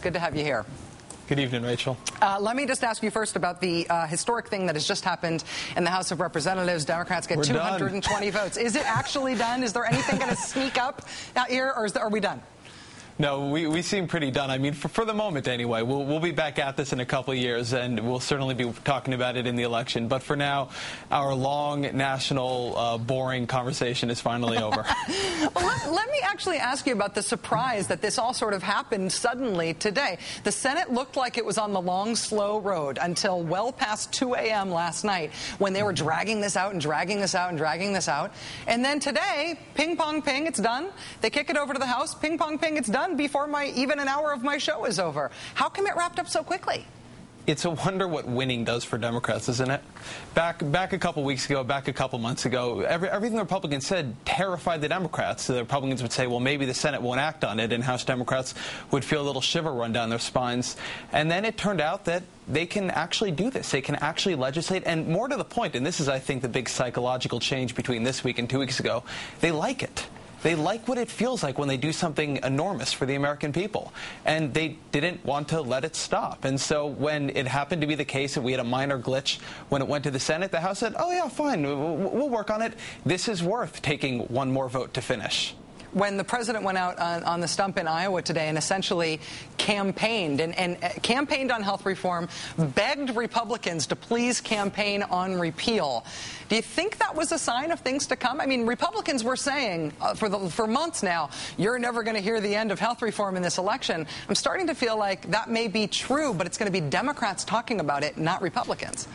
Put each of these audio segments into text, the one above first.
Good to have you here. Good evening, Rachel. Let me just ask you first about the historic thing that has just happened in the House of Representatives. Democrats get 220 votes. Is it actually done? Is there anything going to sneak up out here, or are we done? No, we seem pretty done. I mean, for the moment anyway. We'll be back at this in a couple of years, and we'll certainly be talking about it in the election. But for now, our long, national, boring conversation is finally over. Well, let me actually ask you about the surprise that this all sort of happened suddenly today. The Senate looked like it was on the long, slow road until well past 2 a.m. last night when they were dragging this out and dragging this out and dragging this out. And then today, ping, pong, ping, it's done. They kick it over to the House, ping, pong, ping, it's done before even an hour of my show is over. How come it wrapped up so quickly? It's a wonder what winning does for Democrats, isn't it? Back a couple weeks ago, back a couple months ago, everything the Republicans said terrified the Democrats. The Republicans would say, well, maybe the Senate won't act on it, and House Democrats would feel a little shiver run down their spines. And then it turned out that they can actually do this. They can actually legislate. And more to the point, and this is, I think, the big psychological change between this week and 2 weeks ago, they like it. They like what it feels like when they do something enormous for the American people. And they didn't want to let it stop. And so when it happened to be the case that we had a minor glitch when it went to the Senate, the House said, oh, yeah, fine, we'll work on it. This is worth taking one more vote to finish. When the president went out on the stump in Iowa today and essentially campaigned and campaigned on health reform, begged Republicans to please campaign on repeal, do you think that was a sign of things to come? I mean, Republicans were saying for months now, you're never going to hear the end of health reform in this election. I'm starting to feel like that may be true, but it's going to be Democrats talking about it, not Republicans.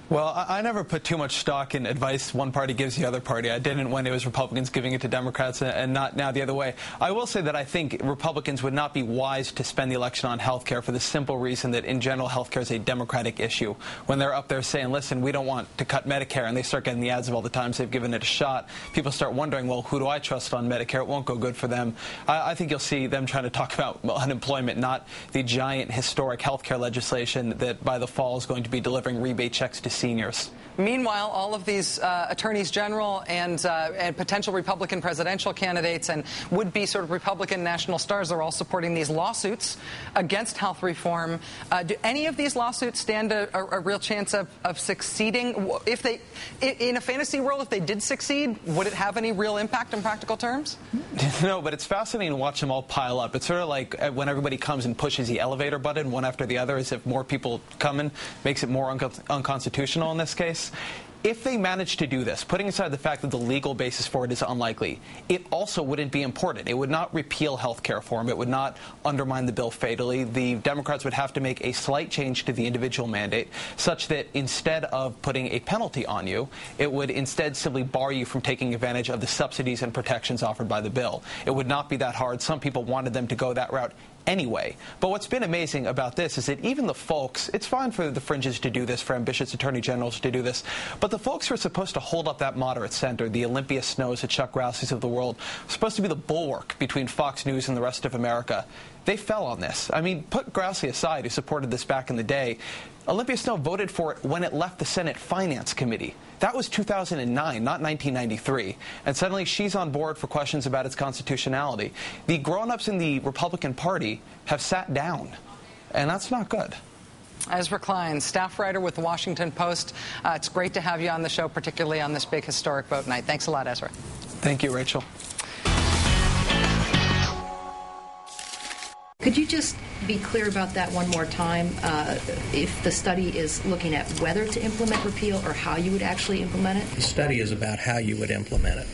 Well, I never put too much stock in advice one party gives the other party. I didn't when it was Republicans giving it to Democrats and not now the other way. I will say that I think Republicans would not be wise to spend the election on health care for the simple reason that, in general, health care is a Democratic issue. When they're up there saying, listen, we don't want to cut Medicare, and they start getting the ads of all the times they've given it a shot, people start wondering, well, who do I trust on Medicare? It won't go good for them. I think you'll see them trying to talk about unemployment, not the giant historic health care legislation that by the fall is going to be delivering rebate checks to seniors. Meanwhile, all of these attorneys general and potential Republican presidential candidates and would-be sort of Republican national stars are all supporting these lawsuits against health reform. Do any of these lawsuits stand a real chance of succeeding? If they, in a fantasy world, if they did succeed, would it have any real impact in practical terms? No, but it's fascinating to watch them all pile up. It's sort of like when everybody comes and pushes the elevator button one after the other, as if more people come in, makes it more unconstitutional in this case. If they manage to do this, putting aside the fact that the legal basis for it is unlikely, it also wouldn't be important. It would not repeal health care reform. It would not undermine the bill fatally. The Democrats would have to make a slight change to the individual mandate such that instead of putting a penalty on you, it would instead simply bar you from taking advantage of the subsidies and protections offered by the bill. It would not be that hard. Some people wanted them to go that route anyway. But what's been amazing about this is that even the folks, it's fine for the fringes to do this, for ambitious attorney generals to do this, but the folks who are supposed to hold up that moderate center, the Olympia Snows, the Chuck Grasslys of the world, supposed to be the bulwark between Fox News and the rest of America, they fell on this. I mean, put Grassley aside, who supported this back in the day. Olympia Snow voted for it when it left the Senate Finance Committee. That was 2009, not 1993. And suddenly she's on board for questions about its constitutionality. The grown-ups in the Republican Party have sat down, and that's not good. Ezra Klein, staff writer with the Washington Post. It's great to have you on the show, particularly on this big historic vote night. Thanks a lot, Ezra. Thank you, Rachel. Could you just be clear about that one more time? If the study is looking at whether to implement repeal or how you would actually implement it? The study is about how you would implement it.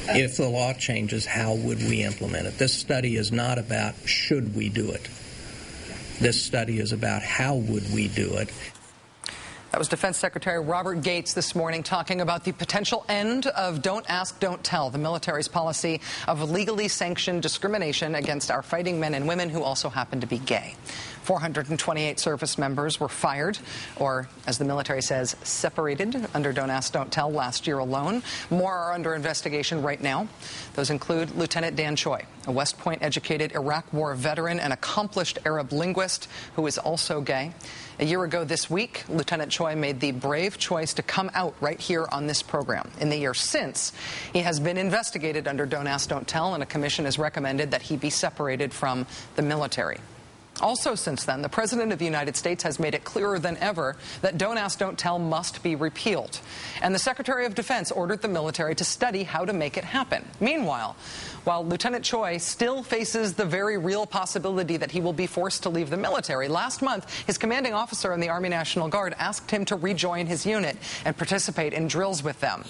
If the law changes, how would we implement it? This study is not about should we do it. This study is about how would we do it. That was Defense Secretary Robert Gates this morning talking about the potential end of Don't Ask, Don't Tell, the military's policy of legally sanctioned discrimination against our fighting men and women who also happen to be gay. 428 service members were fired, or as the military says, separated under Don't Ask, Don't Tell last year alone. More are under investigation right now. Those include Lieutenant Dan Choi, a West Point-educated Iraq War veteran and accomplished Arab linguist who is also gay. A year ago this week, Lieutenant Choi made the brave choice to come out right here on this program. In the year since, he has been investigated under Don't Ask, Don't Tell, and a commission has recommended that he be separated from the military. Also since then, the President of the United States has made it clearer than ever that Don't Ask, Don't Tell must be repealed. And the Secretary of Defense ordered the military to study how to make it happen. Meanwhile, while Lieutenant Choi still faces the very real possibility that he will be forced to leave the military, last month, his commanding officer in the Army National Guard asked him to rejoin his unit and participate in drills with them.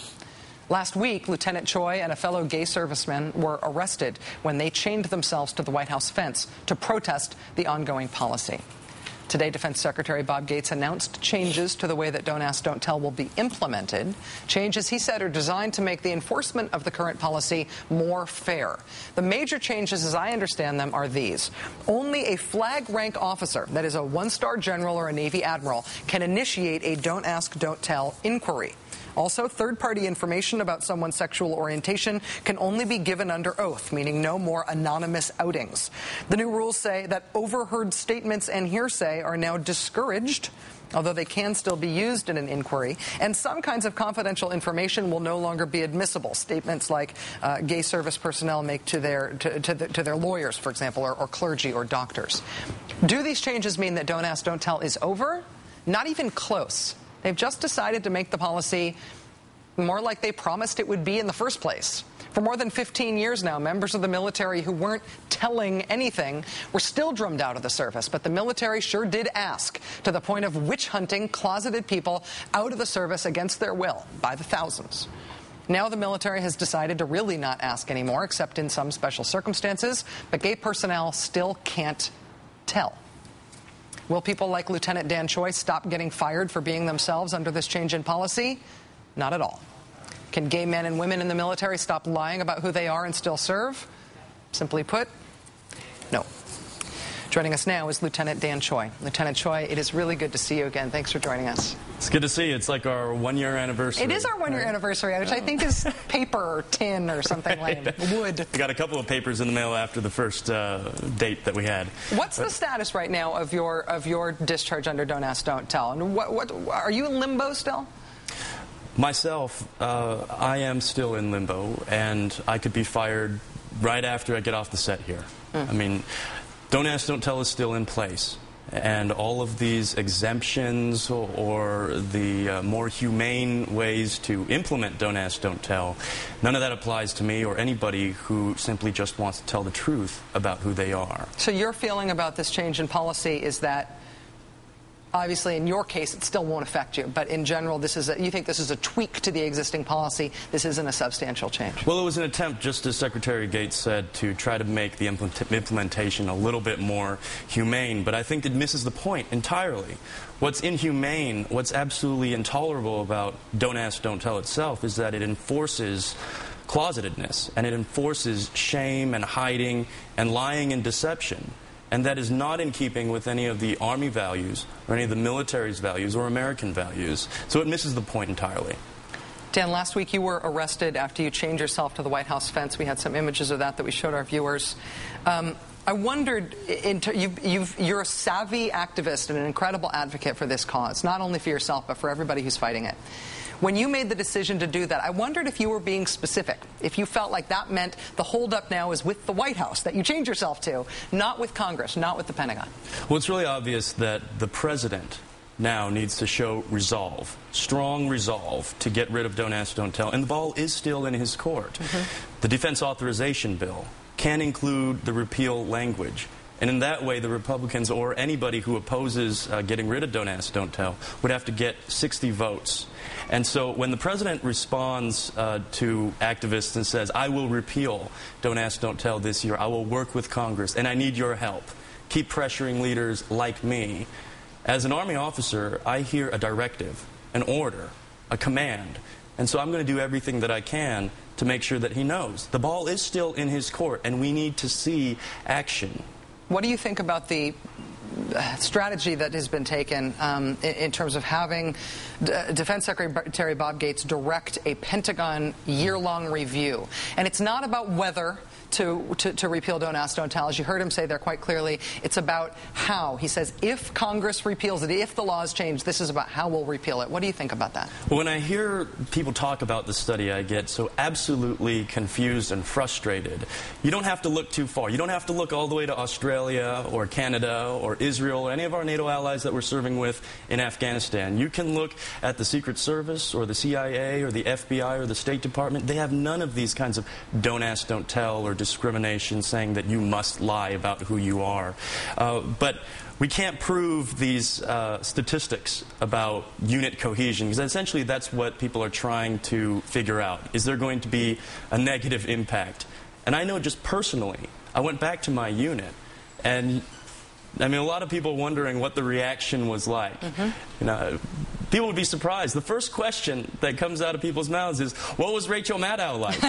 Last week, Lieutenant Choi and a fellow gay serviceman were arrested when they chained themselves to the White House fence to protest the ongoing policy. Today, Defense Secretary Bob Gates announced changes to the way that Don't Ask, Don't Tell will be implemented. Changes, he said, are designed to make the enforcement of the current policy more fair. The major changes, as I understand them, are these. Only a flag rank officer, that is a one-star general or a Navy admiral, can initiate a Don't Ask, Don't Tell inquiry. Also, third-party information about someone's sexual orientation can only be given under oath, meaning no more anonymous outings. The new rules say that overheard statements and hearsay are now discouraged, although they can still be used in an inquiry, and some kinds of confidential information will no longer be admissible. Statements like gay service personnel make to their lawyers, for example, or clergy or doctors. Do these changes mean that Don't Ask, Don't Tell is over? Not even close. They've just decided to make the policy more like they promised it would be in the first place. For more than 15 years now, members of the military who weren't telling anything were still drummed out of the service, but the military sure did ask, to the point of witch-hunting closeted people out of the service against their will by the thousands. Now the military has decided to really not ask anymore, except in some special circumstances, but gay personnel still can't tell. Will people like Lieutenant Dan Choi stop getting fired for being themselves under this change in policy? Not at all. Can gay men and women in the military stop lying about who they are and still serve? Simply put, no. Joining us now is Lieutenant Dan Choi. Lieutenant Choi, it is really good to see you again. Thanks for joining us. It's good to see you. It's like our one-year anniversary. It is our one-year anniversary, which I think is paper or tin or something lame. Wood. We got a couple of papers in the mail after the first date that we had. What's the status right now of your discharge under Don't Ask, Don't Tell? And what are you in limbo still? Myself, I am still in limbo, and I could be fired right after I get off the set here. I mean, Don't Ask, Don't Tell is still in place. And all of these exemptions or the more humane ways to implement Don't Ask, Don't Tell, none of that applies to me or anybody who simply just wants to tell the truth about who they are. So your feeling about this change in policy is that, obviously, in your case, it still won't affect you, but in general, you think this is a tweak to the existing policy. This isn't a substantial change. Well, it was an attempt, just as Secretary Gates said, to try to make the implementation a little bit more humane, but I think it misses the point entirely. What's inhumane, what's absolutely intolerable about Don't Ask, Don't Tell itself is that it enforces closetedness, and it enforces shame and hiding and lying and deception. And that is not in keeping with any of the Army values or any of the military's values or American values. So it misses the point entirely. Dan, last week you were arrested after you chained yourself to the White House fence. We had some images of that we showed our viewers. I wondered, you're a savvy activist and an incredible advocate for this cause, not only for yourself, but for everybody who's fighting it. When you made the decision to do that, I wondered if you were being specific, if you felt like that meant the holdup now is with the White House that you changed yourself to, not with Congress, not with the Pentagon. Well, it's really obvious that the president now needs to show resolve, strong resolve, to get rid of Don't Ask, Don't Tell. And the ball is still in his court. The Defense Authorization Bill can include the repeal language. And in that way, the Republicans or anybody who opposes getting rid of Don't Ask, Don't Tell would have to get 60 votes. And so when the president responds to activists and says, I will repeal Don't Ask, Don't Tell this year, I will work with Congress, and I need your help, keep pressuring leaders like me. As an Army officer, I hear a directive, an order, a command. And so I'm going to do everything that I can to make sure that he knows. The ball is still in his court, and we need to see action. What do you think about the strategy that has been taken in terms of having Defense Secretary Bob Gates direct a Pentagon year-long review? And it's not about whether to repeal Don't Ask, Don't Tell. As you heard him say there quite clearly, it's about how. He says if Congress repeals it, if the laws change, this is about how we'll repeal it. What do you think about that? Well, when I hear people talk about the study, I get so absolutely confused and frustrated. You don't have to look too far. You don't have to look all the way to Australia or Canada or Israel or any of our NATO allies that we're serving with in Afghanistan. You can look at the Secret Service or the CIA or the FBI or the State Department. They have none of these kinds of don't ask, don't tell or discrimination saying that you must lie about who you are. But we can't prove these statistics about unit cohesion, because essentially that's what people are trying to figure out. Is there going to be a negative impact? And I know just personally, I went back to my unit, and I mean, a lot of people wondering what the reaction was like. You know, people would be surprised. The first question that comes out of people's mouths is, what was Rachel Maddow like?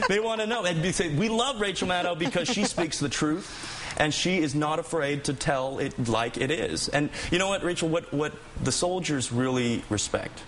They want to know. And they say, we love Rachel Maddow because she speaks the truth, and she is not afraid to tell it like it is. And you know what, Rachel, what the soldiers really respect